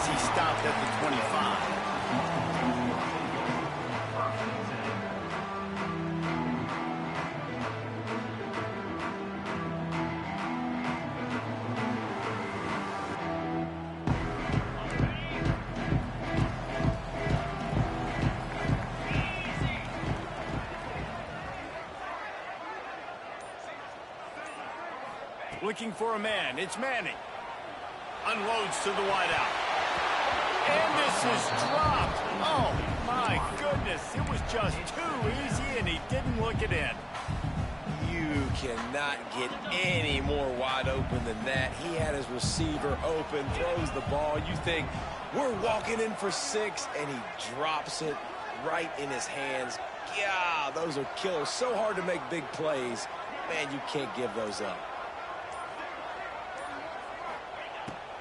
as he stopped at the 25. Looking for a man. It's Manning. Unloads to the wideout. And this is dropped. Oh, my goodness. It was just too easy, and he didn't look it in. You cannot get any more wide open than that. He had his receiver open, throws the ball. You think, we're walking in for 6, and he drops it right in his hands. Yeah, those are killers. So hard to make big plays. Man, you can't give those up.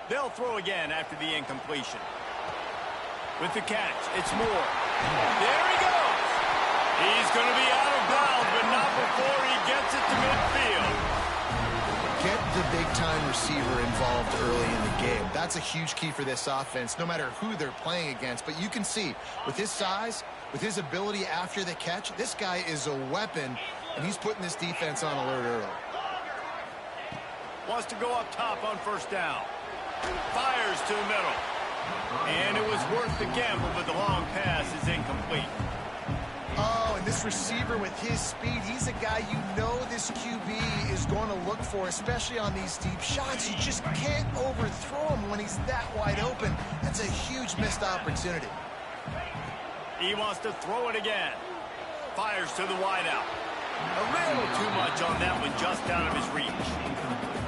They'll throw again after the incompletion. With the catch, it's Moore. There he goes. He's going to be out of bounds, but not before he gets it to midfield. Get the big-time receiver involved early in the game. That's a huge key for this offense, no matter who they're playing against. But you can see, with his size, with his ability after the catch, this guy is a weapon, and he's putting this defense on alert early. Wants to go up top on first down. Fires to the middle. And it was worth the gamble, but the long pass is incomplete. Oh, and this receiver with his speed, he's a guy you know this QB is going to look for, especially on these deep shots. You just can't overthrow him when he's that wide open. That's a huge missed opportunity. He wants to throw it again. Fires to the wideout. A little too much on that one, just out of his reach.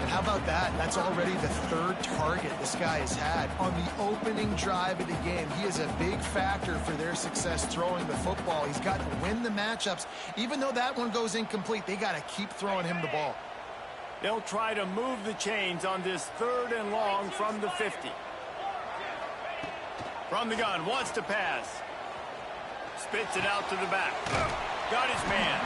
And how about that? That's already the 3rd target this guy has had on the opening drive of the game. He is a big factor for their success throwing the football. He's got to win the matchups. Even though that one goes incomplete, they got to keep throwing him the ball. They'll try to move the chains on this 3rd and long from the 50. From the gun, wants to pass. Spits it out to the back. Got his man.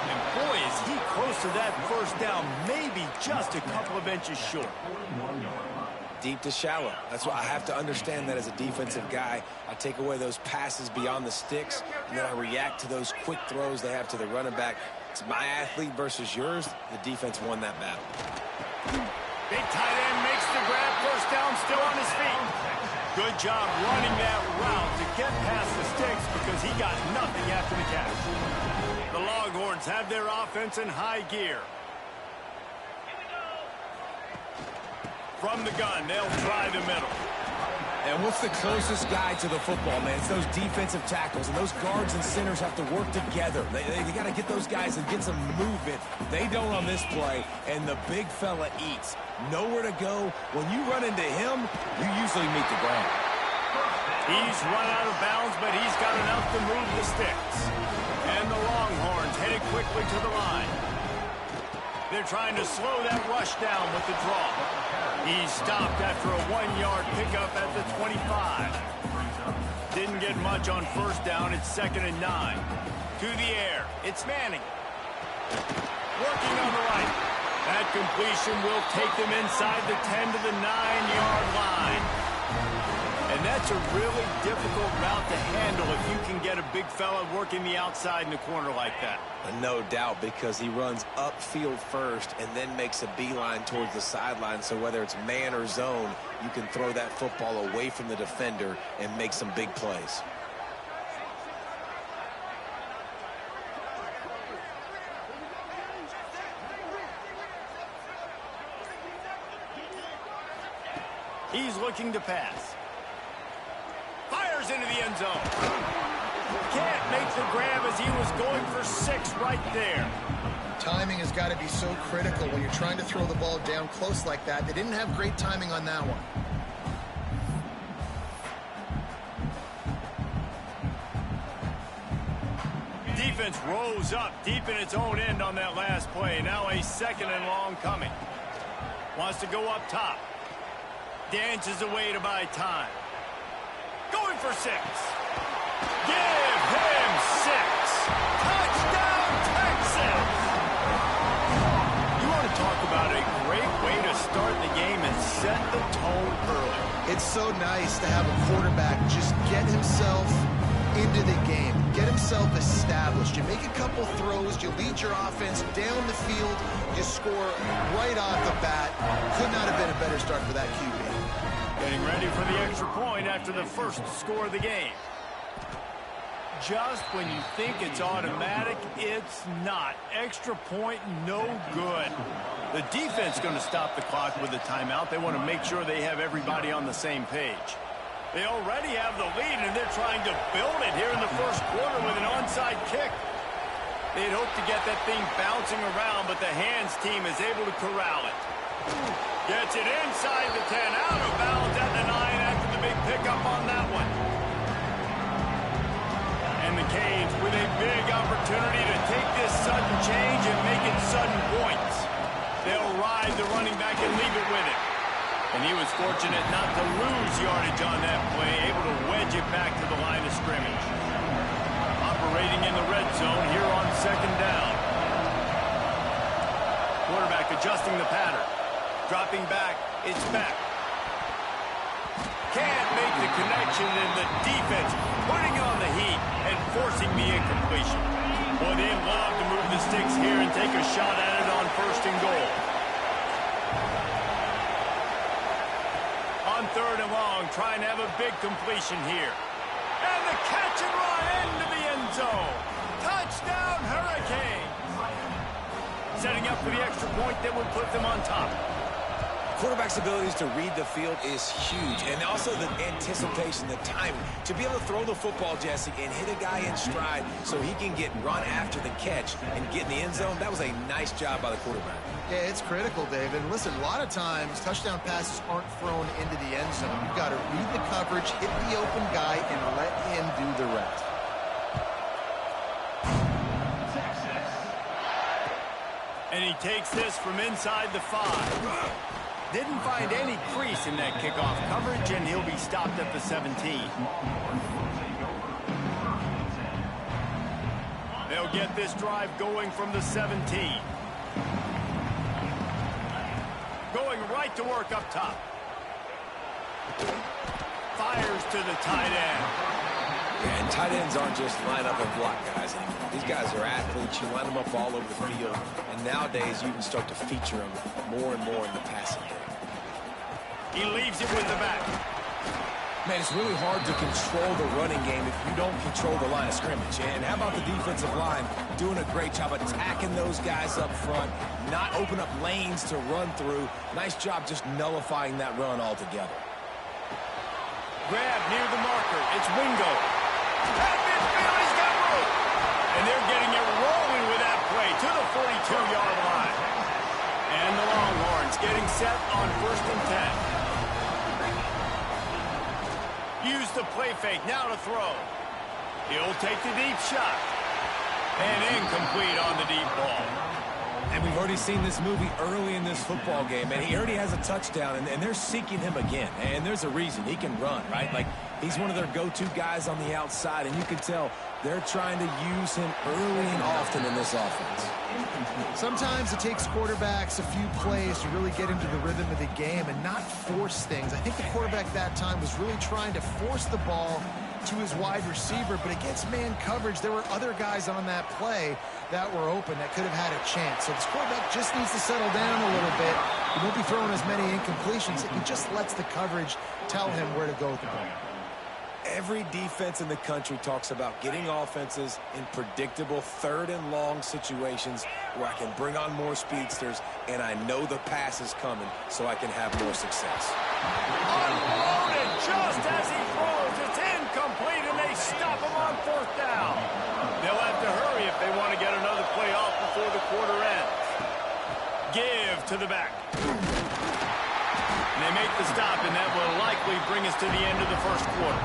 And boy, is he close to that first down, maybe just a couple of inches short. Deep to shallow. That's why I have to understand that as a defensive guy. I take away those passes beyond the sticks, and then I react to those quick throws they have to the running back. It's my athlete versus yours. The defense won that battle. Big tight end makes the grab. First down, still on his feet. Good job running that route to get past the sticks because he got nothing after the catch. The Longhorns have their offense in high gear. From the gun, they'll try the middle. And what's the closest guy to the football, man? It's those defensive tackles, and those guards and centers have to work together. They got to get those guys and get some movement. They don't on this play, and the big fella eats. Nowhere to go. When you run into him, you usually meet the ground. He's run out of bounds, but he's got enough to move the sticks. And the Longhorns headed quickly to the line. They're trying to slow that rush down with the draw. He's stopped after a 1-yard pickup at the 25. Didn't get much on first down. It's 2nd and 9. To the air. It's Manning. Working on the right. That completion will take them inside the 10 to the 9-yard line. And that's a really difficult route to handle if you can get a big fella working the outside in the corner like that. No doubt, because he runs upfield first and then makes a beeline towards the sideline. So whether it's man or zone, you can throw that football away from the defender and make some big plays. He's looking to pass. Fires into the end zone. Can't make the grab as he was going for 6 right there. Timing has got to be so critical when you're trying to throw the ball down close like that. They didn't have great timing on that one. Defense rose up deep in its own end on that last play. Now a 2nd and long coming. Wants to go up top. Dances away to buy time. Going for 6. Give him 6. Touchdown, Texas! You want to talk about a great way to start the game and set the tone early. It's so nice to have a quarterback just get himself into the game, get himself established. You make a couple throws, you lead your offense down the field, you score right off the bat. Could not have been a better start for that QB. Getting ready for the extra point after the first score of the game. Just when you think it's automatic, it's not. Extra point, no good. The defense going to stop the clock with a timeout. They want to make sure they have everybody on the same page. They already have the lead, and they're trying to build it here in the first quarter with an onside kick. They'd hoped to get that thing bouncing around, but the hands team is able to corral it. Gets it inside the 10, out of bounds at the 9 after the big pickup on that one. And the Canes with a big opportunity to take this sudden change and make it sudden points. They'll ride the running back and leave it with him. And he was fortunate not to lose yardage on that play, able to wedge it back to the line of scrimmage. Operating in the red zone here on second down. Quarterback adjusting the pattern. Dropping back, it's back. Can't make the connection, and the defense putting on the heat and forcing the incompletion. Boy, they'd love to move the sticks here and take a shot at it on first and goal. On third and long, trying to have a big completion here. And the catch and run into the end zone. Touchdown, Hurricanes. Setting up for the extra point that would put them on top. Quarterback's abilities to read the field is huge, and also the anticipation, the timing. To be able to throw the football, Jesse, and hit a guy in stride so he can get run after the catch and get in the end zone, that was a nice job by the quarterback. Yeah, it's critical, David. Listen, a lot of times touchdown passes aren't thrown into the end zone. You've got to read the coverage, hit the open guy, and let him do the rest. And he takes this from inside the 5. Didn't find any crease in that kickoff coverage, and he'll be stopped at the 17. They'll get this drive going from the 17. Going right to work up top. Fires to the tight end. Yeah, and tight ends aren't just line up and block guys anymore. These guys are athletes. You line them up all over the field. And nowadays, you can start to feature them more and more in the passing game. He leaves it with the back. Man, it's really hard to control the running game if you don't control the line of scrimmage. And how about the defensive line doing a great job attacking those guys up front, not open up lanes to run through. Nice job just nullifying that run altogether. Grab near the marker. It's Wingo. At midfield, he's got room. And they're getting it rolling with that play to the 42-yard line. And the Longhorns getting set on first and 10. Use the play fake, now to throw. He'll take the deep shot. And incomplete on the deep ball. And we've already seen this movie early in this football game, and he already has a touchdown, and they're seeking him again. And there's a reason. He can run, right? Like, he's one of their go-to guys on the outside, and you can tell they're trying to use him early and often in this offense. Sometimes it takes quarterbacks a few plays to really get into the rhythm of the game and not force things. I think the quarterback that time was really trying to force the ball to his wide receiver, but against man coverage, there were other guys on that play that were open that could have had a chance. So this quarterback just needs to settle down a little bit. He won't be throwing as many incompletions. He just lets the coverage tell him where to go with the ball. Every defense in the country talks about getting offenses in predictable third and long situations where I can bring on more speedsters and I know the pass is coming so I can have more success. Unloaded just as he throws. It's incomplete, and they stop him on fourth down. They'll have to hurry if they want to get another play off before the quarter ends. Give to the back. And they make the stop, and that will likely bring us to the end of the first quarter.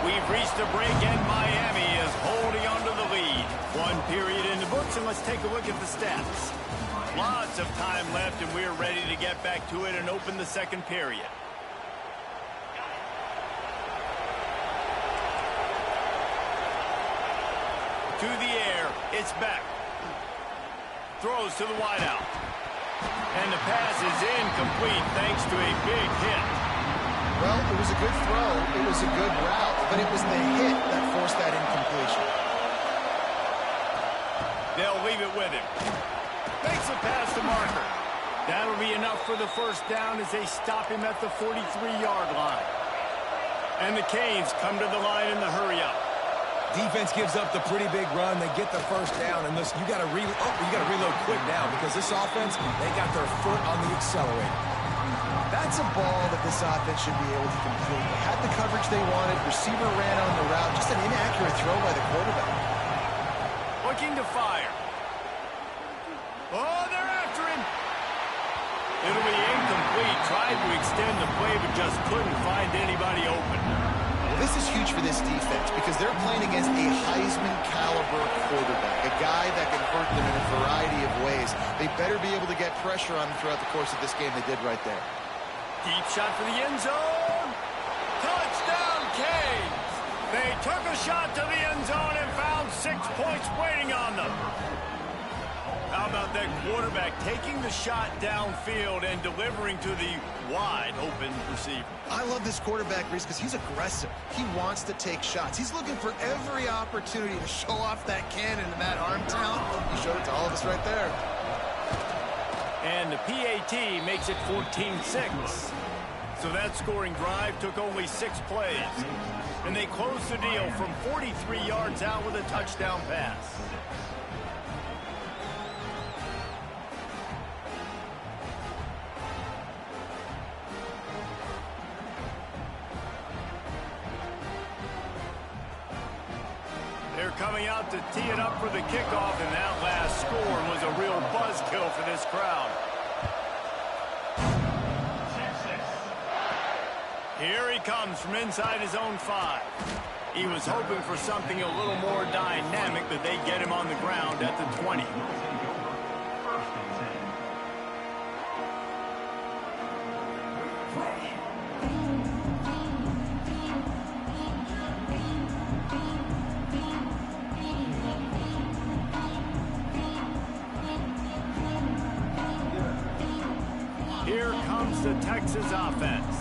We've reached a break, and Miami is holding on to the lead. One period in the books, and let's take a look at the stats. Lots of time left, and we're ready to get back to it and open the second period. To the air, it's back. Throws to the wideout. And the pass is incomplete thanks to a big hit. Well, it was a good throw. It was a good route, but it was the hit that forced that incompletion. They'll leave it with him. Makes a pass to Marker. That'll be enough for the first down as they stop him at the 43-yard line. And the Canes come to the line in the hurry-up. Defense gives up the pretty big run. They get the first down, and listen, you got to reload quick now because this offense, they got their foot on the accelerator. That's a ball that this offense should be able to complete. They had the coverage they wanted. Receiver ran on the route. Just an inaccurate throw by the quarterback. Looking to fire. Oh, they're after him. It'll be incomplete. Tried to extend the play, but just couldn't find anybody open. Well, this is huge for this defense because they're playing against a Heisman-caliber quarterback, a guy that can hurt them in a variety of ways. They better be able to get pressure on them throughout the course of this game. They did right there. Deep shot for the end zone. Touchdown, Canes. They took a shot to the end zone and found 6 points waiting on them. How about that quarterback taking the shot downfield and delivering to the wide-open receiver? I love this quarterback, Reese, because he's aggressive. He wants to take shots. He's looking for every opportunity to show off that cannon and that arm talent. He showed it to all of us right there. And the PAT makes it 14-6. So that scoring drive took only 6 plays. And they closed the deal from 43 yards out with a touchdown pass. They're coming out to tee it up for the kickoff, and that last score was a real buzzkill for this crowd. Here he comes from inside his own 5. He was hoping for something a little more dynamic, but they get him on the ground at the 20. Here comes the Texas offense.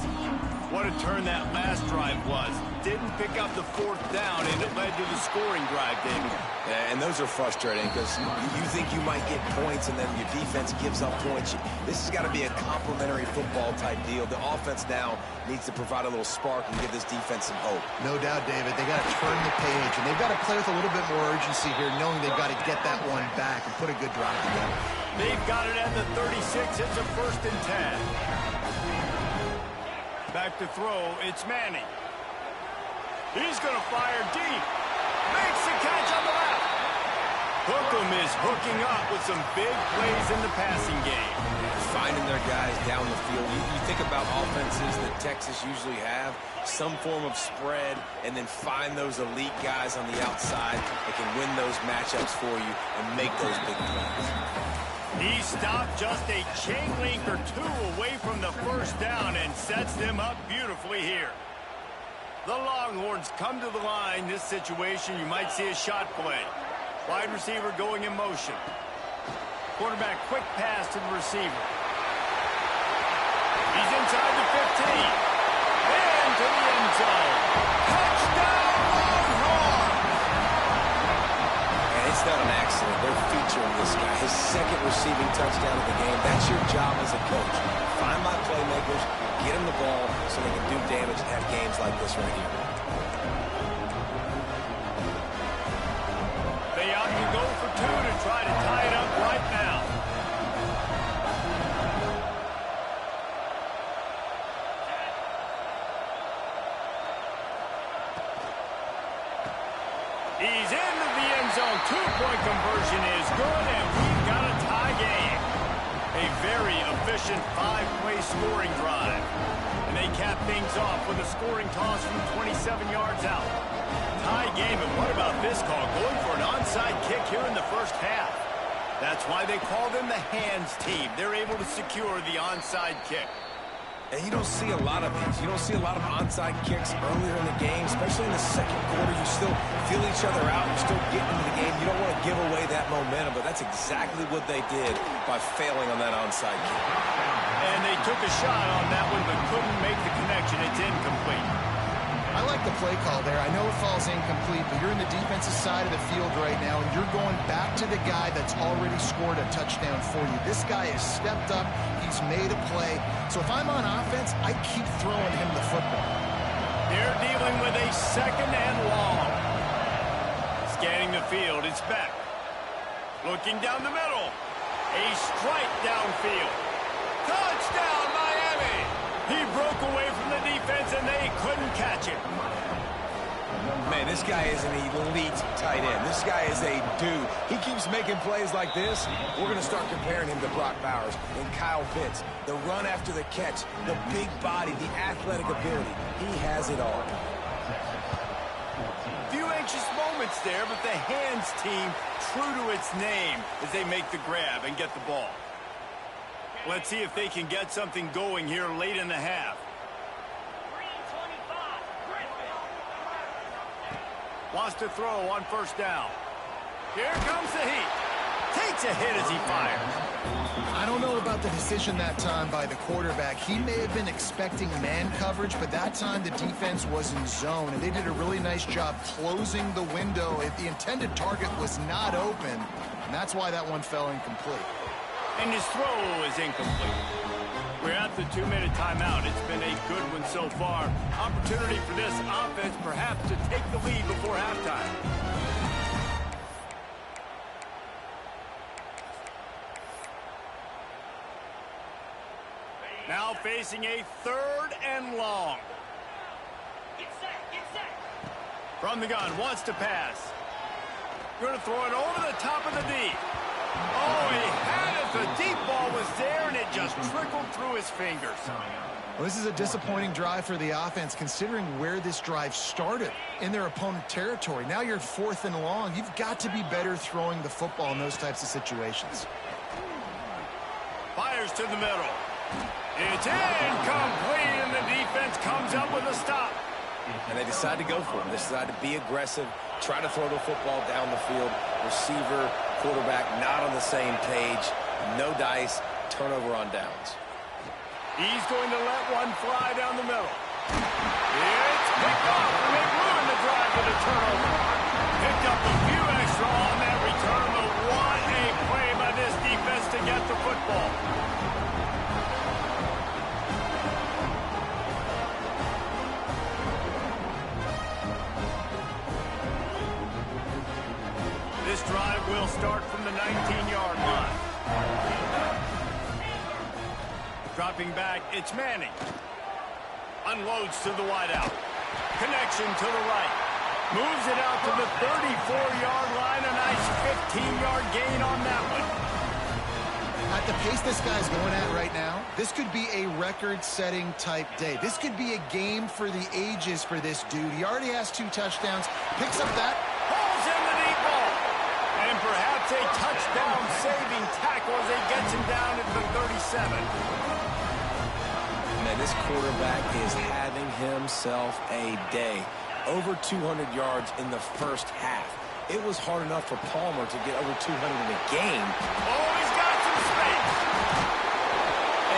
What a turn that last drive was. Didn't pick up the 4th down, and it led to the scoring drive, David. Yeah, and those are frustrating because you think you might get points, and then your defense gives up points. This has got to be a complementary football type deal. The offense now needs to provide a little spark and give this defense some hope. No doubt, David. They got to turn the page, and they've got to play with a little bit more urgency here, knowing they've got to get that one back and put a good drive together. They've got it at the 36. It's a 1st and 10. Back to throw, it's Manning. He's going to fire deep. Makes the catch on the left. Hookem is hooking up with some big plays in the passing game. Finding their guys down the field. You think about offenses that Texas usually have, some form of spread, and then find those elite guys on the outside that can win those matchups for you and make those big plays. He stopped just a chain link or 2 away from the first down and sets them up beautifully here. The Longhorns come to the line. This situation, you might see a shot play. Wide receiver going in motion. Quarterback quick pass to the receiver. He's inside the 15. And to the end zone. Touchdown, Longhorns! And it's not an accident. They're featuring this guy. His 2nd receiving touchdown of the game. That's your job as a coach. Find my playmakers, get them the ball so they can do damage and have games like this right here. They opt to go for 2 to try to tie it up right now. He's into the end zone. 2-point conversion is good, and we've got a tie game. A very efficient 5-play scoring drive. And they cap things off with a scoring toss from 27 yards out. Tie game, and what about this call? Going for an onside kick here in the first half. That's why they call them the hands team. They're able to secure the onside kick. And you don't see a lot of these. You don't see a lot of onside kicks earlier in the game, especially in the second quarter. You still feel each other out. You're still getting into the game. You don't want to give away that momentum, but that's exactly what they did by failing on that onside kick. And they took a shot on that one, but couldn't make the connection. It's incomplete. I like the play call there. I know it falls incomplete, but you're in the defensive side of the field right now, and you're going back to the guy that's already scored a touchdown for you. This guy has stepped up. He's made a play. So if I'm on offense, I keep throwing him the football. They're dealing with a second and long. Scanning the field, it's Beck. Looking down the middle. A strike downfield. Touchdown, Miami! He broke away from the defense, and they couldn't catch him. Man, this guy is an elite tight end. This guy is a dude. He keeps making plays like this. We're going to start comparing him to Brock Bowers and Kyle Pitts. The run after the catch, the big body, the athletic ability. He has it all. Few anxious moments there, but the hands team true to its name as they make the grab and get the ball. Let's see if they can get something going here late in the half. Wants to throw on first down. Here comes the heat. Takes a hit as he fires. I don't know about the decision that time by the quarterback. He may have been expecting man coverage, but that time the defense was in zone, and they did a really nice job closing the window. If the intended target was not open, and that's why that one fell incomplete. And his throw is incomplete. We're at the 2-minute timeout. It's been a good one so far. Opportunity for this offense perhaps to take the lead before halftime. Now facing a third and long. Get set. From the gun, wants to pass. Going to throw it over the top of the D. Oh, he had it. The deep ball was there, and it just trickled through his fingers. Well, this is a disappointing drive for the offense, considering where this drive started in their opponent territory. Now you're 4th and long. You've got to be better throwing the football in those types of situations. Fires to the middle. It's incomplete, and the defense comes up with a stop. And they decide to go for it. They decide to be aggressive, try to throw the football down the field. Receiver, quarterback not on the same page. No dice, turnover on downs. He's going to let one fly down the middle. It's picked off, and they ruined the drive with a turnover. Picked up a few extra on that return, but what a play by this defense to get the football. This drive will start from the 19-yard line. Dropping back, it's Manning. Unloads to the wideout. Connection to the right. Moves it out to the 34-yard line. A nice 15-yard gain on that one. At the pace this guy's going at right now, this could be a record-setting type day. This could be a game for the ages for this dude. He already has 2 touchdowns. Picks up that. Pulls in the deep ball. And perhaps a touchdown-saving tackle as he gets him down at the 37. Man, this quarterback is having himself a day. Over 200 yards in the first half. It was hard enough for Palmer to get over 200 in a game. Oh, he's got some space.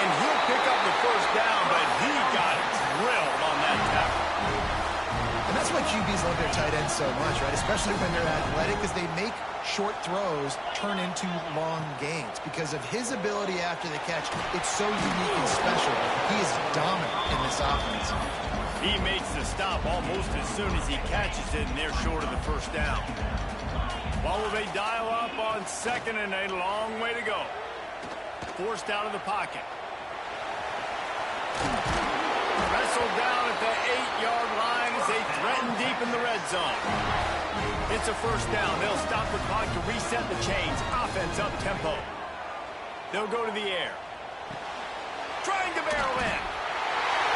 And he'll pick up the first down, but he got drilled on that tackle. And that's why QBs love their tight ends so much, right? Especially when they're athletic, because they make short throws turn into long gains. Because of his ability after the catch, it's so unique and special. He is dominant in this offense. He makes the stop almost as soon as he catches it, and they're short of the first down. Well, will they dial up on second and a long way to go? Forced out of the pocket. Wrestled down at the 8-yard line as they threaten deep in the red zone. It's a first down. They'll stop the clock to reset the chains. Offense up tempo. They'll go to the air. Trying to barrel in.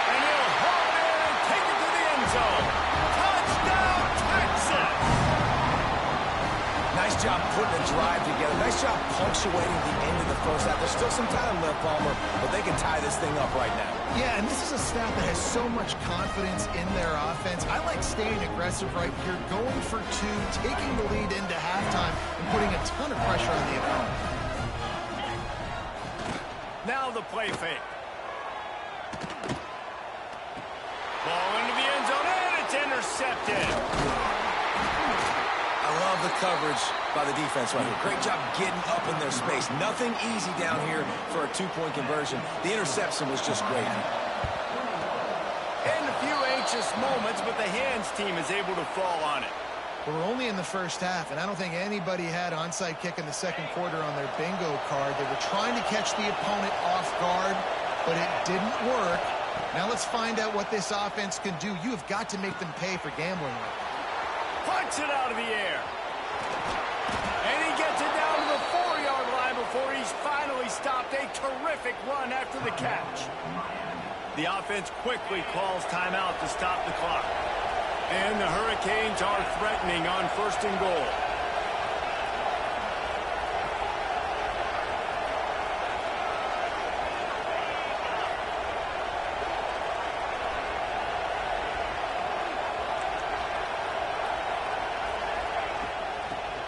And he'll haul it in and take it to the end zone. Touchdown, Texas! Nice Nice job putting a drive together. Nice job punctuating the end of the first half. There's still some time left, Palmer, but they can tie this thing up right now. Yeah, and this is a staff that has so much confidence in their offense. I like staying aggressive right here, going for two, taking the lead into halftime, and putting a ton of pressure on the opponent. Now the play fake. Ball into the end zone, and it's intercepted. I love the coverage by the defense right here. Great job getting up in their space. Nothing easy down here for a two-point conversion. The interception was just great. And a few anxious moments, but the hands team is able to fall on it. Well, we're only in the first half, and I don't think anybody had onside kick in the second quarter on their bingo card. They were trying to catch the opponent off guard, but it didn't work. Now let's find out what this offense can do. You have got to make them pay for gambling like that. Punts it out of the air. And he gets it down to the 4-yard line before he's finally stopped. A terrific run after the catch. The offense quickly calls timeout to stop the clock. And the Hurricanes are threatening on 1st and goal.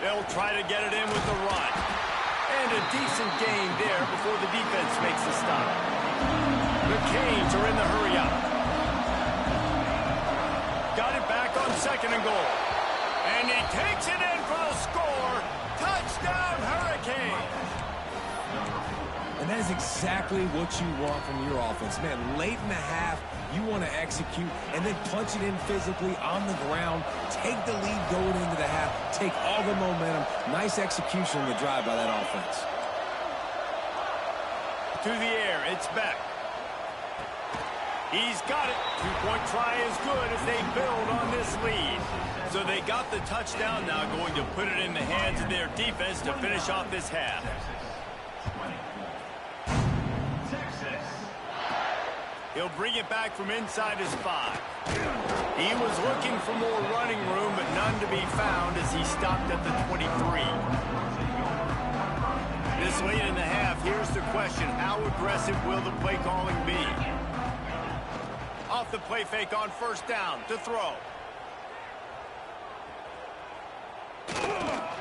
They'll try to get it in with the run. And a decent gain there before the defense makes the stop. The Canes are in the hurry-up. Got it back on 2nd and goal. And he takes it in for the score. Touchdown, Hurricanes. And that is exactly what you want from your offense. Man, late in the half, you want to execute and then punch it in physically on the ground. Take the lead going into the half. Take all the momentum. Nice execution on the drive by that offense. To the air, it's Beck. He's got it. Two-point try is good as they build on this lead. So they got the touchdown, now going to put it in the hands of their defense to finish off this half. He'll bring it back from inside his 5. He was looking for more running room, but none to be found as he stopped at the 23. This late in the half, here's the question. How aggressive will the play calling be? Off the play fake on 1st down to throw.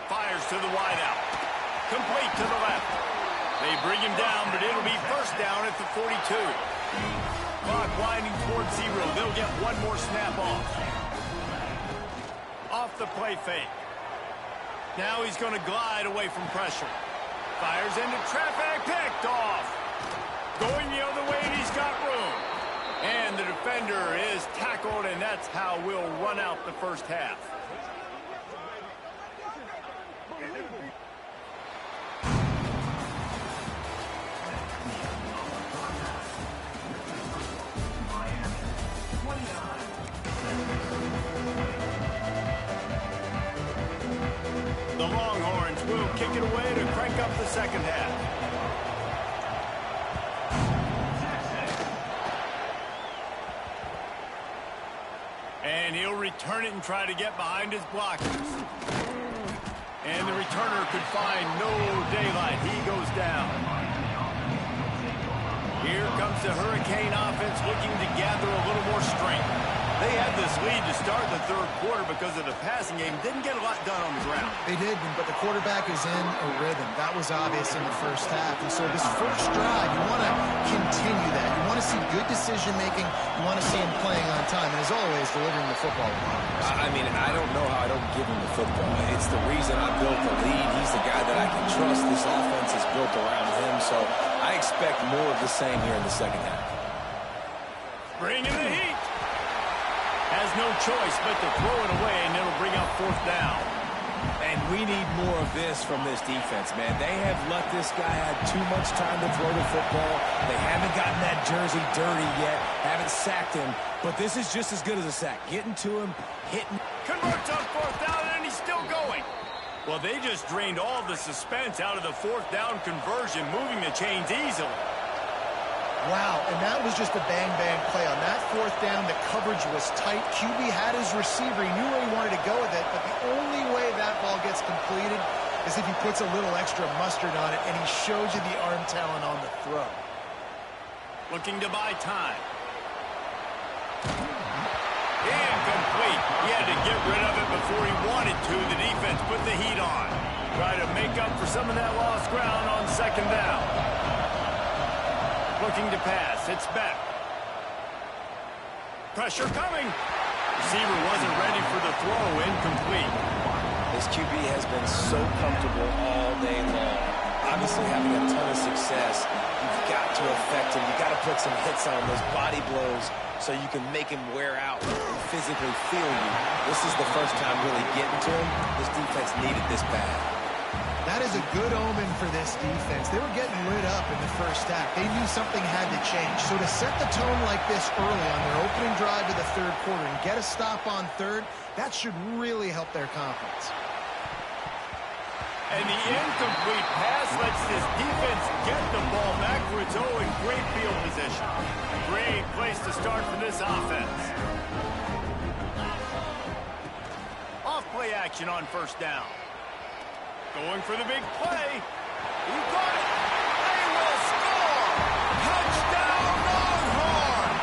Fires to the wideout. Complete to the left. They bring him down, but it'll be 1st down at the 42. Clock winding towards 0. They'll get one more snap off. Off the play fake. Now he's going to glide away from pressure. Fires into traffic. Picked off. Going the other way, and he's got room. And the defender is tackled, and that's how we'll run out the first half. The Longhorns will kick it away to crank up the second half. And he'll return it and try to get behind his blockers. And the returner could find no daylight. He goes down. Here comes the Hurricane offense looking to gather a little more strength. They had this lead to start the 3rd quarter because of the passing game. Didn't get a lot done on the ground. They did, but the quarterback is in a rhythm. That was obvious in the first half. And so this first drive, you want to continue that. You want to see good decision-making. You want to see him playing on time. And as always, delivering the football. I mean, I don't know how I don't give him the football. It's the reason I built the lead. He's the guy that I can trust. This offense is built around him. So I expect more of the same here in the second half. Bringing the heat. Has no choice but to throw it away, and it'll bring up 4th down. And we need more of this from this defense, man. They have let this guy have too much time to throw the football. They haven't gotten that jersey dirty yet, haven't sacked him. But this is just as good as a sack. Getting to him, hitting. Converts on 4th down, and he's still going. Well, they just drained all the suspense out of the 4th down conversion, moving the chains easily. Wow, and that was just a bang-bang play. On that fourth down, the coverage was tight. QB had his receiver. He knew where he wanted to go with it, but the only way that ball gets completed is if he puts a little extra mustard on it, and he shows you the arm talent on the throw. Looking to buy time. Incomplete. He had to get rid of it before he wanted to. The defense put the heat on. Try to make up for some of that lost ground on second down. Looking to pass. It's back. Pressure coming. Receiver wasn't ready for the throw. Incomplete. This QB has been so comfortable all day long. Obviously having a ton of success. You've got to affect him. You've got to put some hits on those body blows so you can make him wear out and physically feel you. This is the first time really getting to him. This defense needed this bad. That is a good omen for this defense. They were getting lit up in the first half. They knew something had to change. So to set the tone like this early on their opening drive of the third quarter and get a stop on third, that should really help their confidence. And the incomplete pass lets this defense get the ball back for its own great field position. Great place to start for this offense. Off play action on first down. Going for the big play. He got it. They will score. Touchdown, Longhorn.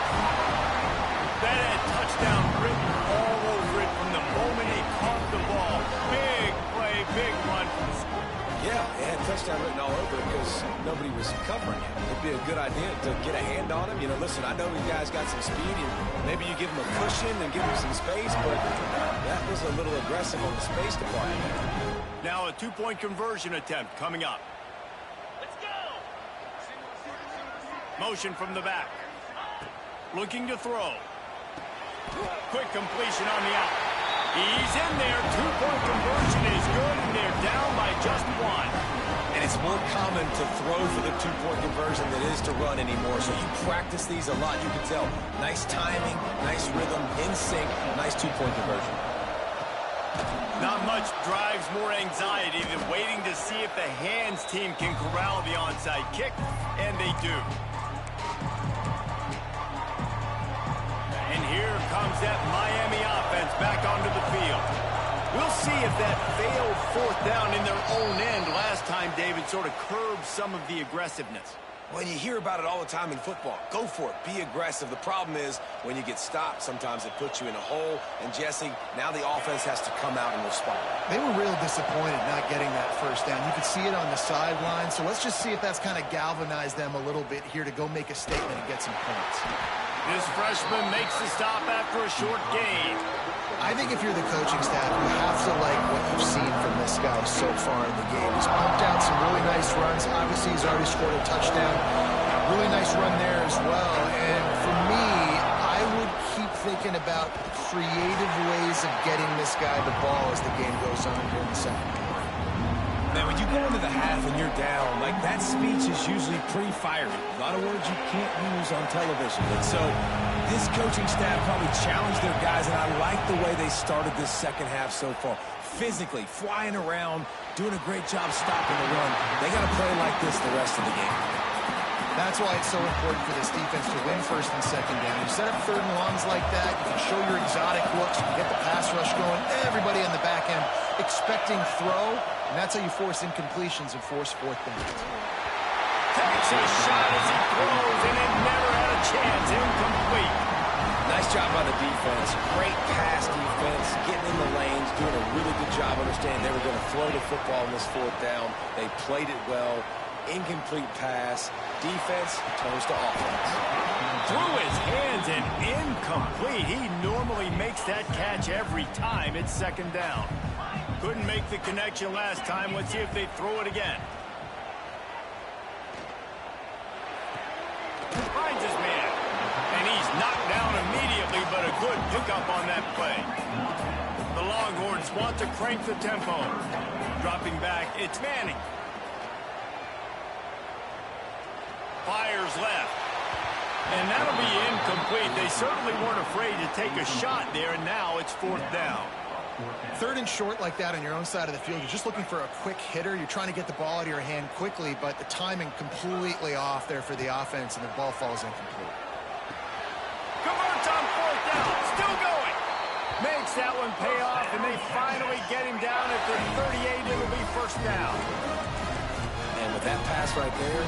That had touchdown written all over it from the moment he caught the ball. Big play, big run for the score. Yeah, it had touchdown written all over it because nobody was covering him. It'd be a good idea to get a hand on him. You know, listen, I know you guys got some speed, and maybe you give him a cushion and give him some space, but that was a little aggressive on the space department. Now a two-point conversion attempt coming up. Let's go! Motion from the back. Looking to throw. Quick completion on the out. He's in there. Two-point conversion is good, and they're down by just one. And it's more common to throw for the two-point conversion than it is to run anymore. So you practice these a lot. You can tell. Nice timing, nice rhythm, in sync, nice two-point conversion. Not much drives more anxiety than waiting to see if the hands team can corral the onside kick, and they do. And here comes that Miami offense back onto the field. We'll see if that failed fourth down in their own end last time, David, sort of curbed some of the aggressiveness. Well, you hear about it all the time in football. Go for it. Be aggressive. The problem is when you get stopped, sometimes it puts you in a hole. And, Jesse, now the offense has to come out and respond. They were real disappointed not getting that first down. You could see it on the sideline. So let's just see if that's kind of galvanized them a little bit here to go make a statement and get some points. This freshman makes the stop after a short gain. I think if you're the coaching staff, you have to like what you've seen from this guy so far in the game. He's pumped out some really nice runs. Obviously, he's already scored a touchdown. Really nice run there as well. And for me, I would keep thinking about creative ways of getting this guy the ball as the game goes on here in the second quarter. Man, when you go into the half and you're down, like that speech is usually pretty fiery. A lot of words you can't use on television. And so this coaching staff probably challenged their guys, and I like the way they started this second half so far. Physically, flying around, doing a great job stopping the run. They got to play like this the rest of the game. That's why it's so important for this defense to win first and second down. You set up third and longs like that, you can show your exotic looks, you can get the pass rush going, everybody on the back end expecting throw, and that's how you force incompletions and force fourth downs. Takes a shot as he throws, and it never had a chance. Incomplete. Nice job by the defense. Great pass defense, getting in the lanes, doing a really good job understanding they were going to throw the football on this fourth down. They played it well. Incomplete pass. Defense turns to offense. Through his hands and incomplete. He normally makes that catch every time. It's second down. Couldn't make the connection last time. Let's see if they throw it again. Finds his man. And he's knocked down immediately, but a good pickup on that play. The Longhorns want to crank the tempo. Dropping back, it's Manning. Fires left. And that'll be incomplete. They certainly weren't afraid to take a shot there, and now it's fourth down. Third and short like that on your own side of the field, you're just looking for a quick hitter. You're trying to get the ball out of your hand quickly, but the timing completely off there for the offense, and the ball falls incomplete. Converts on fourth down. Still going. Makes that one pay off, and they finally get him down at the 38. It'll be first down. And with that pass right there,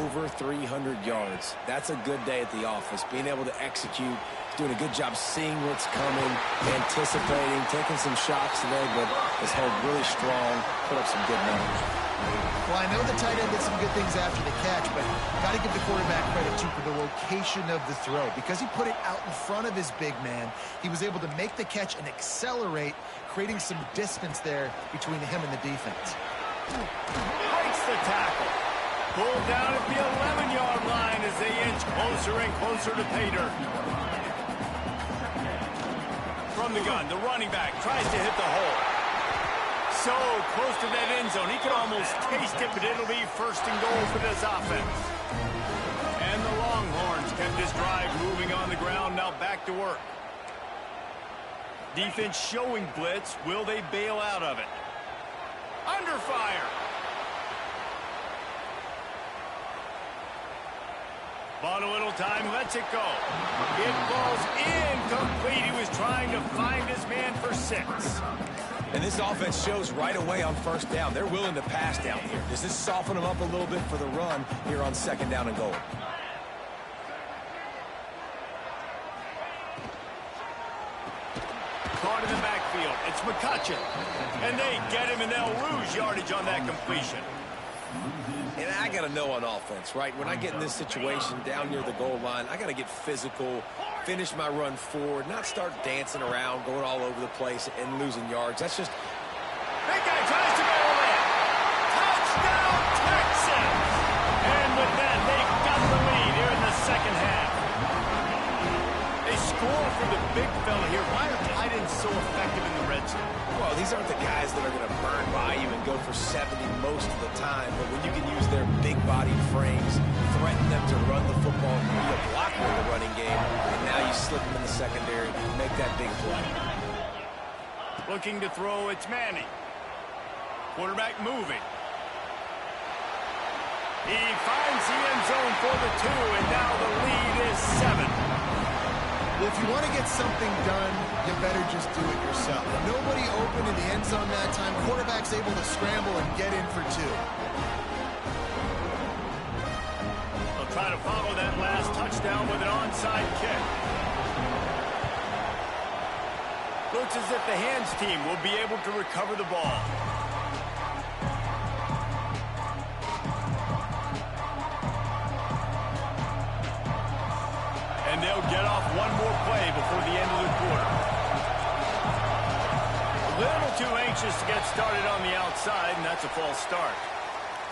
over 300 yards. That's a good day at the office. Being able to execute, doing a good job seeing what's coming, anticipating, taking some shots today, but is held really strong, put up some good numbers. Well, I know the tight end did some good things after the catch, but got to give the quarterback credit, too, for the location of the throw. Because he put it out in front of his big man, he was able to make the catch and accelerate, creating some distance there between him and the defense. Breaks the tackle. Pulled down at the 11-yard line as they inch closer and closer to pay dirt. From the gun, the running back tries to hit the hole. So close to that end zone, he could almost taste it, but it'll be first and goal for this offense. And the Longhorns kept this drive moving on the ground, now back to work. Defense showing blitz. Will they bail out of it? Under fire. Bought a little time, lets it go. It falls incomplete. He was trying to find his man for 6. And this offense shows right away on first down. They're willing to pass down here. Does this soften them up a little bit for the run here on second down and goal? Caught in the backfield. It's McCutcheon. And they get him, and they'll lose yardage on that completion. And I got to know on offense, right? When I get in this situation down near the goal line, I got to get physical, finish my run forward, not start dancing around, going all over the place and losing yards. That's just... Big guy tries to go in. Touchdown, Texans! And with that, they've got the lead here in the second half. They score for the big fella here. Why are tight ends so effective in the red zone? Well, these aren't the guys that are going to burn by you and go for 70 most of the time, but when you can use their big-bodied frames, threaten them to run the football, be a blocker in the running game, and now you slip them in the secondary, make that big play. Looking to throw, it's Manning. Quarterback moving. He finds the end zone for the 2, and now the lead is 7. Well, if you want to get something done, you better just do it yourself. Nobody open in the end zone that time. Quarterback's able to scramble and get in for 2. They'll try to follow that last touchdown with an onside kick. Looks as if the hands team will be able to recover the ball. And they'll get off one more play before the end of the quarter. A little too anxious to get started on the outside, and that's a false start.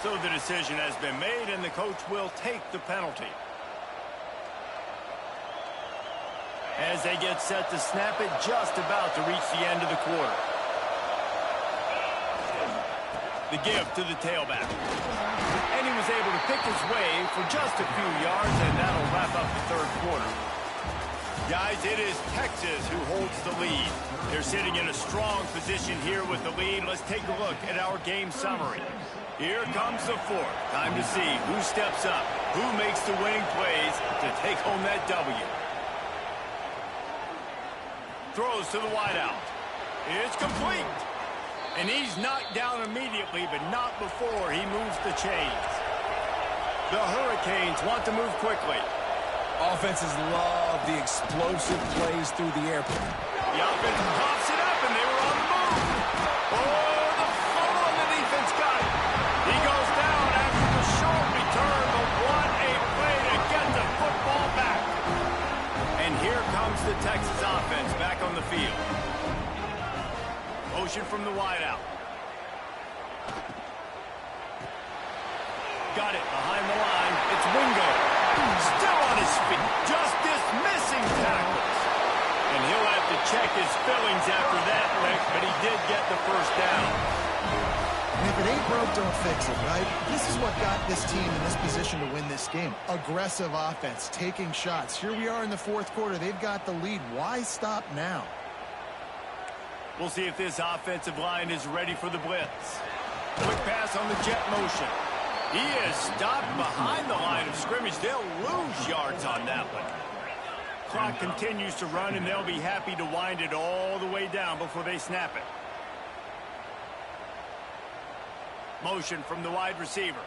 So the decision has been made, and the coach will take the penalty. As they get set to snap it, just about to reach the end of the quarter. The give to the tailback. And he was able to pick his way for just a few yards, and that'll wrap up the third quarter. Guys, it is Texas who holds the lead. They're sitting in a strong position here with the lead. Let's take a look at our game summary. Here comes the fourth. Time to see who steps up, who makes the winning plays to take home that W. Throws to the wideout. It's complete. And he's knocked down immediately, but not before he moves the chains. The Hurricanes want to move quickly. Offenses love the explosive plays through the air. The offense pops it up, and they were on the move. Oh, the fumble, and the defense got it. He goes down after the short return, but what a play to get the football back. And here comes the Texas offense back on the field. Motion from the wideout. Got it behind the line. It's Wingo. Still on his feet. Just dismissing tackles. And he'll have to check his fillings after that lick, but he did get the first down. And if it ain't broke, don't fix it, right? This is what got this team in this position to win this game. Aggressive offense, taking shots. Here we are in the fourth quarter. They've got the lead. Why stop now? We'll see if this offensive line is ready for the blitz. Quick pass on the jet motion. He is stopped behind the line of scrimmage. They'll lose yards on that one. Clock continues to run, and they'll be happy to wind it all the way down before they snap it. Motion from the wide receiver.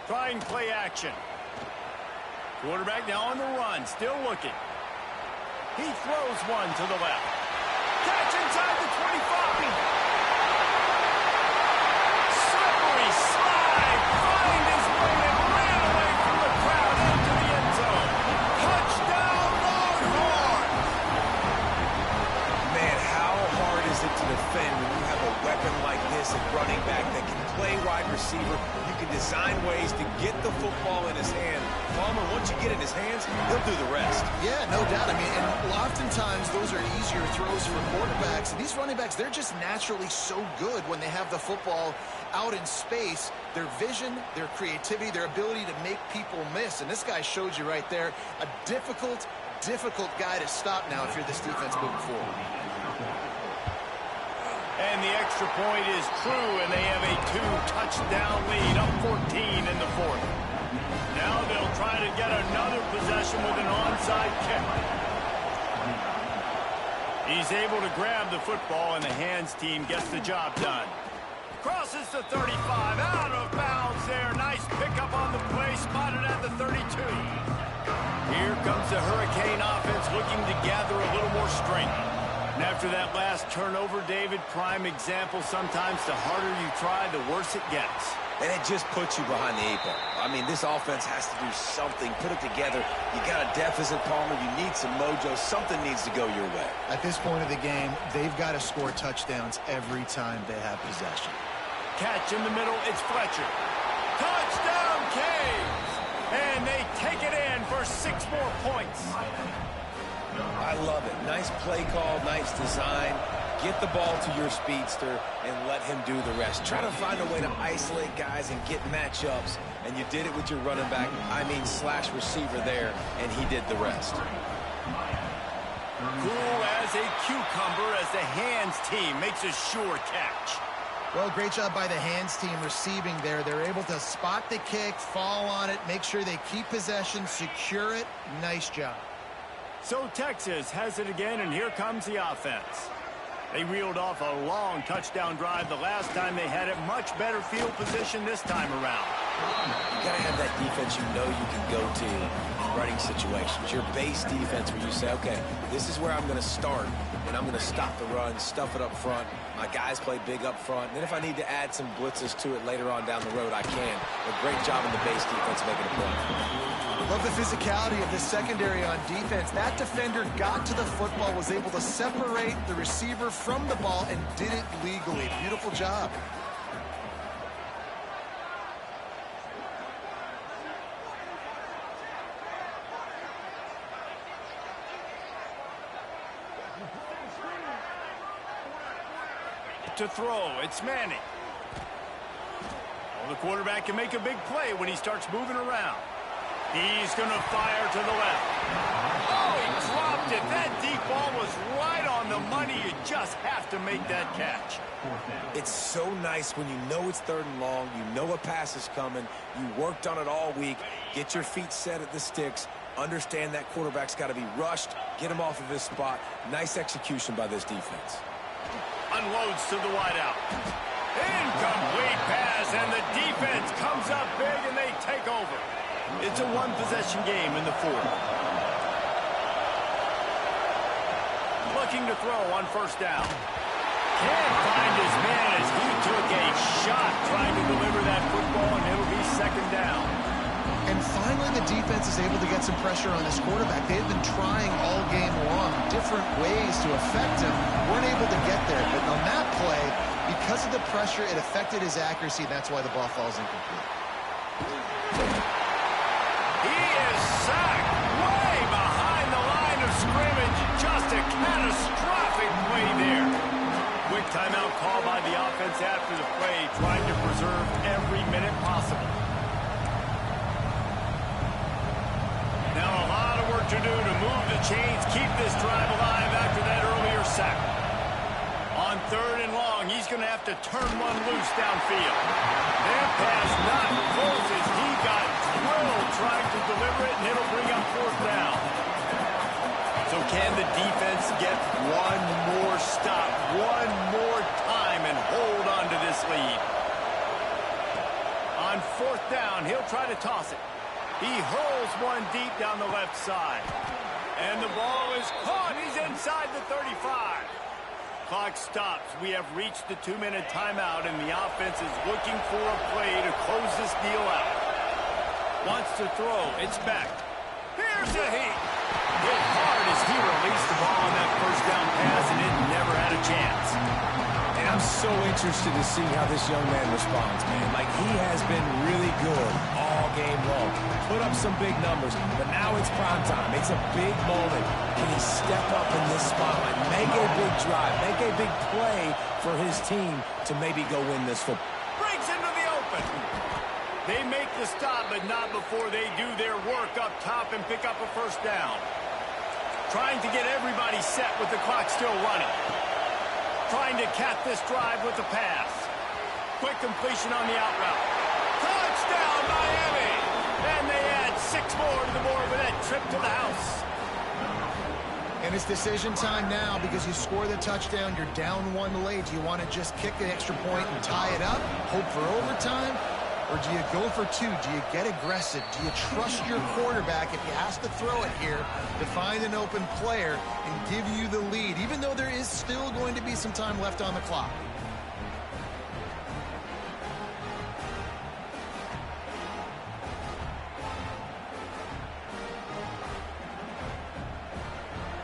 Trying play action. Quarterback now on the run, still looking. He throws one to the left. Catch inside the 25. Slippery slide. Find his way and ran away from the crowd into the end zone. Touchdown, Longhorns! Man, how hard is it to defend when you have a weapon like this at running back that can play wide receiver? You can design ways to get the football in his hand. Palmer, once you get it in his hands, he'll do the rest. Yeah, no doubt. I mean, and oftentimes those are easier throws for quarterbacks. And these running backs, they're just naturally so good when they have the football out in space. Their vision, their creativity, their ability to make people miss. And this guy showed you right there, a difficult guy to stop now if you're this defense moving forward. And the extra point is true, and they have a 2-touchdown lead, up 14 in the fourth. Now they'll try to get another possession with an onside kick. He's able to grab the football, and the hands team gets the job done. Crosses the 35, out of bounds there. Nice pickup on the play, spotted at the 32. Here comes the Hurricane offense looking to gather a little more strength. And after that last turnover, David, prime example, sometimes the harder you try, the worse it gets. And it just puts you behind the 8 ball. I mean, this offense has to do something, put it together. You got a deficit, Palmer. You need some mojo. Something needs to go your way. At this point of the game, they've got to score touchdowns every time they have possession. Catch in the middle, it's Fletcher. Touchdown, Canes! And they take it in for 6 more points. I love it. Nice play call, nice design. Get the ball to your speedster and let him do the rest. Try to find a way to isolate guys and get matchups. And you did it with your running back, slash receiver there, and he did the rest. Cool as a cucumber as the hands team makes a sure catch. Well, great job by the hands team receiving there. They're able to spot the kick, fall on it, make sure they keep possession, secure it. Nice job. So Texas has it again, and here comes the offense. They reeled off a long touchdown drive the last time they had it. Much better field position this time around. You got to have that defense you know you can go to in running situations. Your base defense where you say, okay, this is where I'm going to start, and I'm going to stop the run, stuff it up front. My guys play big up front. And then if I need to add some blitzes to it later on down the road, I can. But great job in the base defense making a play. Love the physicality of the secondary on defense. That defender got to the football, was able to separate the receiver from the ball, and did it legally. Beautiful job. To throw, it's Manning. Well, the quarterback can make a big play when he starts moving around. He's going to fire to the left. Oh, he dropped it. That deep ball was right on the money. You just have to make that catch. It's so nice when you know it's 3rd and long, you know a pass is coming, you worked on it all week, get your feet set at the sticks, understand that quarterback's got to be rushed, get him off of his spot. Nice execution by this defense. Unloads to the wideout. Incomplete pass, and the defense comes up big, and they take over. It's a one-possession game in the 4th. Looking to throw on 1st down. Can't find his man as he took a shot trying to deliver that football, and it'll be 2nd down. And finally, the defense is able to get some pressure on this quarterback. They've been trying all game long different ways to affect him. Weren't able to get there. But on that play, because of the pressure, it affected his accuracy. That's why the ball falls incomplete. He is sacked way behind the line of scrimmage. Just a catastrophic play there. Quick timeout call by the offense after the play, trying to preserve every minute possible. Now a lot of work to do to move the chains, keep this drive alive after that earlier sack. On 3rd and long, he's going to have to turn one loose downfield. That pass not close as he got drilled trying to deliver it, and it'll bring up 4th down. So can the defense get one more stop, one more time, and hold on to this lead? On 4th down, he'll try to toss it. He hurls one deep down the left side. And the ball is caught. He's inside the 35. Clock stops. We have reached the 2-minute timeout, and the offense is looking for a play to close this deal out. Wants to throw. It's back. Here's a heat. Hit hard as he released the ball on that 1st down pass, and it never had a chance. And I'm so interested to see how this young man responds, man. Like, he has been really good all game long. Put up some big numbers, but now it's prime time. It's a big moment. Can he step up in this spotlight, make a big drive, make a big play for his team to maybe go win this football? Breaks into the open. They make the stop, but not before they do their work up top and pick up a 1st down. Trying to get everybody set with the clock still running. Trying to cap this drive with a pass. Quick completion on the out route. Touchdown, Miami! And they add 6 more to the board with that trip to the house. And it's decision time now because you score the touchdown, you're down 1 late. Do you want to just kick the extra point and tie it up, hope for overtime? Or do you go for 2? Do you get aggressive? Do you trust your quarterback if he has to throw it here to find an open player and give you the lead, even though there is still going to be some time left on the clock?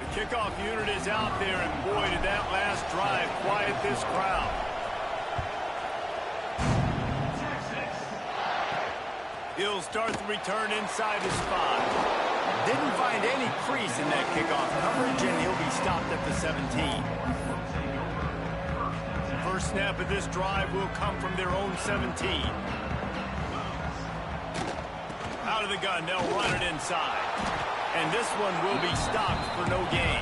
The kickoff unit is out there, and boy, did that last drive quiet this crowd. He'll start the return inside his 5. Didn't find any crease in that kickoff coverage, and he'll be stopped at the 17. First snap of this drive will come from their own 17. Out of the gun, they'll run it inside. And this one will be stopped for no gain.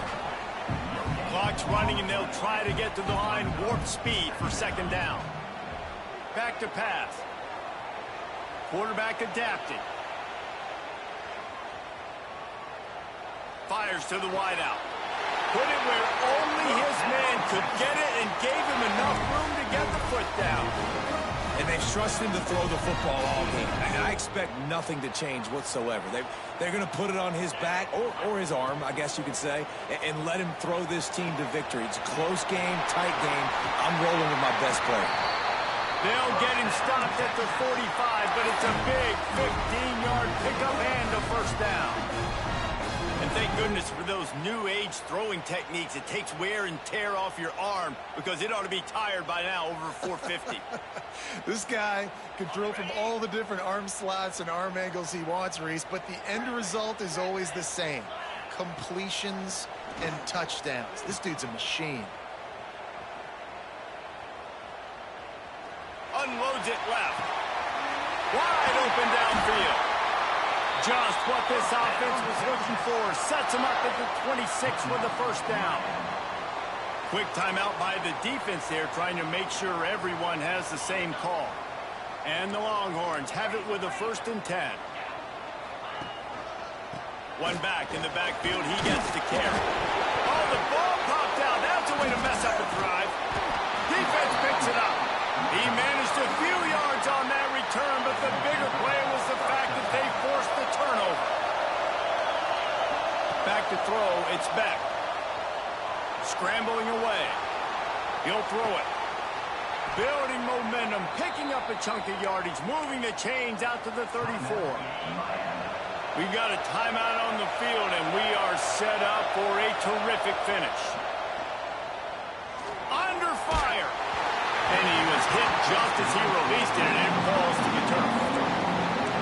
Clock's running, and they'll try to get to the line warp speed for 2nd down. Back to pass. Quarterback adapted. Fires to the wideout. Put it where only his man could get it and gave him enough room to get the foot down. And they've trusted him to throw the football all game. And I expect nothing to change whatsoever. They're going to put it on his back, or his arm, I guess you could say, and let him throw this team to victory. It's a close game, tight game. I'm rolling with my best player. They'll get him stopped at the 45, but it's a big 15-yard pickup and a 1st down. And thank goodness for those new age throwing techniques. It takes wear and tear off your arm because it ought to be tired by now over 450. This guy can throw from all the different arm slots and arm angles he wants, Reese, but the end result is always the same. Completions and touchdowns. This dude's a machine. Unloads it left. Wide open downfield. Just what this offense was looking for. Sets him up at the 26 with the 1st down. Quick timeout by the defense there, trying to make sure everyone has the same call. And the Longhorns have it with a 1st and 10. One back in the backfield. He gets to carry. Oh, the ball popped out. That's a way to mess up a drive. Defense picks it up. He managed a few yards on that return, but the bigger play was the fact that they forced the turnover. Back to throw, it's Beck. Scrambling away. He'll throw it. Building momentum, picking up a chunk of yardage, moving the chains out to the 34. We've got a timeout on the field, and we are set up for a terrific finish. Under fire. And he was hit just as he released it, and it falls to the turf.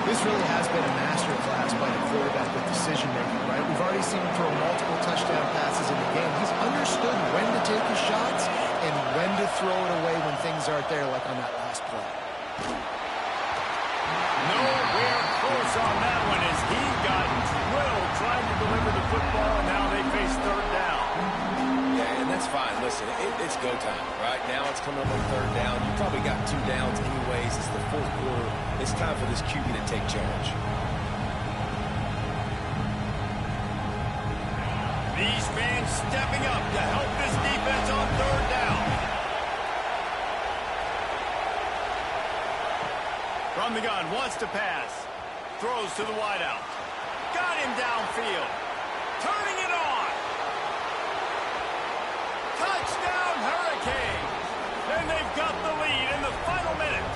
This really has been a masterclass by the quarterback with decision-making, right? We've already seen him throw multiple touchdown passes in the game. He's understood when to take his shots and when to throw it away when things aren't there, like on that last play. Nowhere close on that one as he got drilled trying to deliver the football, and now they face 3rd down. Yeah, and that's fine. Listen, it's it's go time. Right now it's coming up on third down. You probably got 2 downs anyways. It's the fourth quarter. It's time for this QB to take charge. These fans stepping up to help this defense on third down. From the gun, wants to pass. Throws to the wideout. Got him downfield. Turning it on. Touchdown, Hurricane. And they've got the lead in the final minute.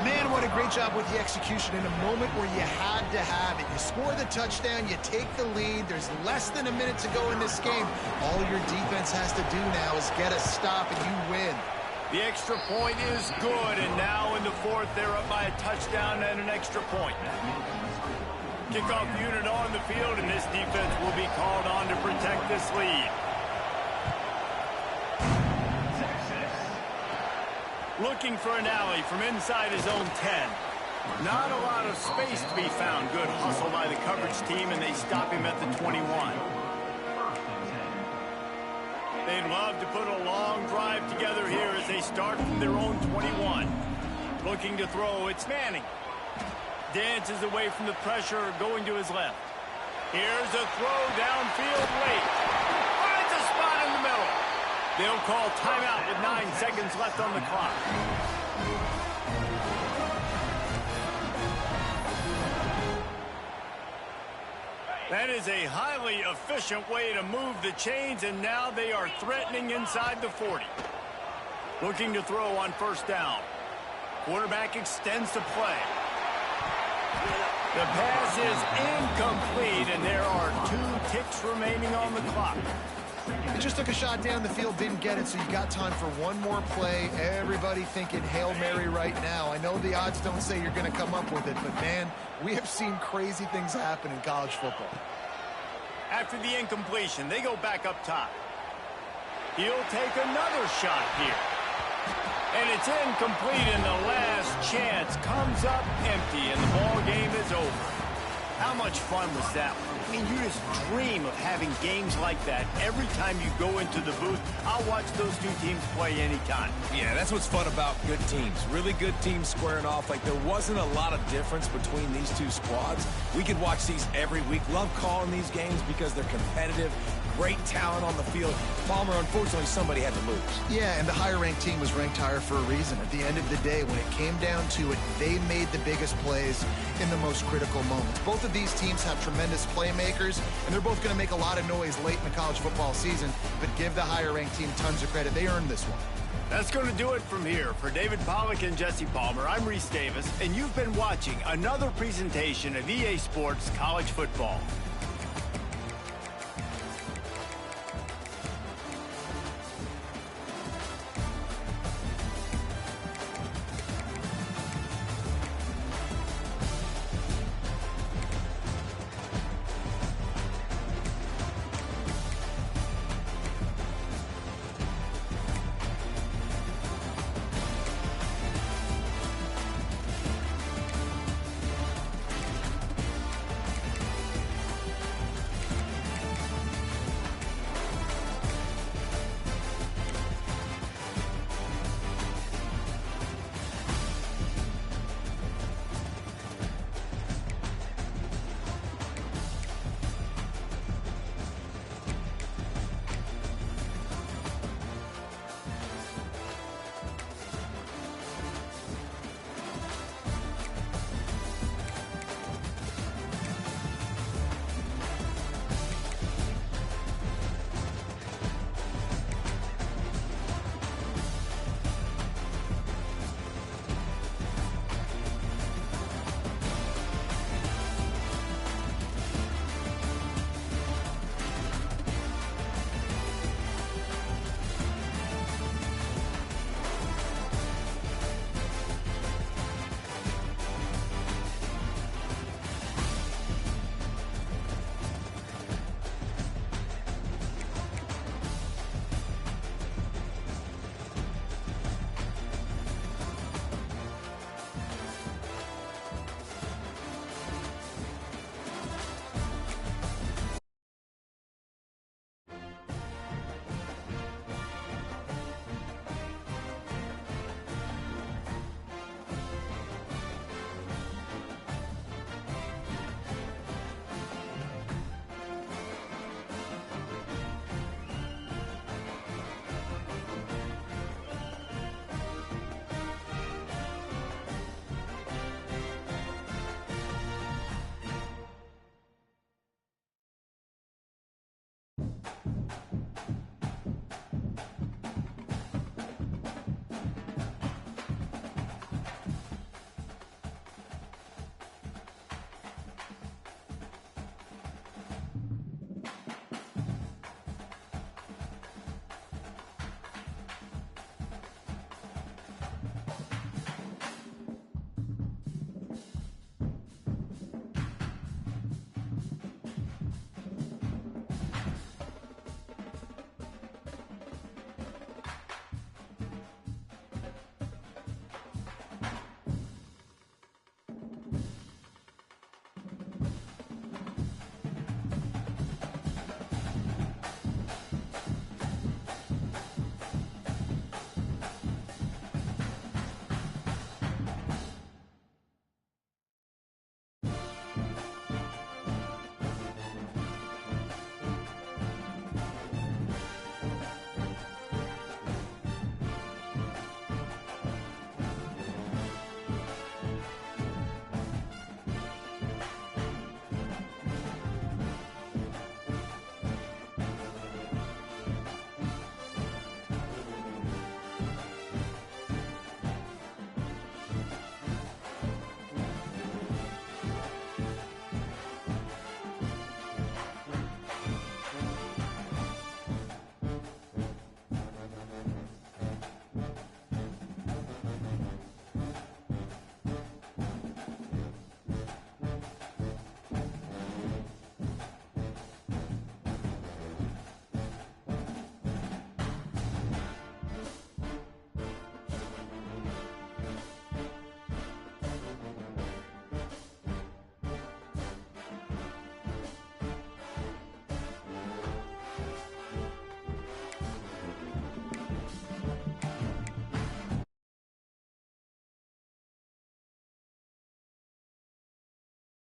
Man, what a great job with the execution in a moment where you had to have it. You score the touchdown, you take the lead. There's less than a minute to go in this game. All your defense has to do now is get a stop and you win. The extra point is good, and now in the fourth, they're up by a touchdown and an extra point. Kickoff unit on the field, and this defense will be called on to protect this lead. Looking for an alley from inside his own 10. Not a lot of space to be found. Good hustle by the coverage team, and they stop him at the 21. They'd love to put a long drive together here as they start from their own 21. Looking to throw, it's Manning. Dances away from the pressure, going to his left. Here's a throw downfield late. Finds a spot in the middle. They'll call timeout with 9 seconds left on the clock. That is a highly efficient way to move the chains, and now they are threatening inside the 40. Looking to throw on first down. Quarterback extends the play. The pass is incomplete, and there are 2 ticks remaining on the clock. He just took a shot down the field, didn't get it, so you got time for one more play. Everybody thinking Hail Mary right now. I know the odds don't say you're going to come up with it, but, man, we have seen crazy things happen in college football. After the incompletion, they go back up top. He'll take another shot here. And it's incomplete, and the last chance comes up empty, and the ball game is over. How much fun was that? I mean, you just dream of having games like that every time you go into the booth. I'll watch those 2 teams play anytime. Yeah, that's what's fun about good teams. Really good teams squaring off. Like, there wasn't a lot of difference between these 2 squads. We could watch these every week. Love calling these games because they're competitive. Great talent on the field. Palmer, unfortunately, somebody had to lose. Yeah, and the higher-ranked team was ranked higher for a reason. At the end of the day, when it came down to it, they made the biggest plays in the most critical moments. Both of these teams have tremendous playmakers, and they're both going to make a lot of noise late in the college football season, but give the higher-ranked team tons of credit. They earned this one. That's going to do it from here. For David Pollack and Jesse Palmer, I'm Reese Davis, and you've been watching another presentation of EA Sports College Football.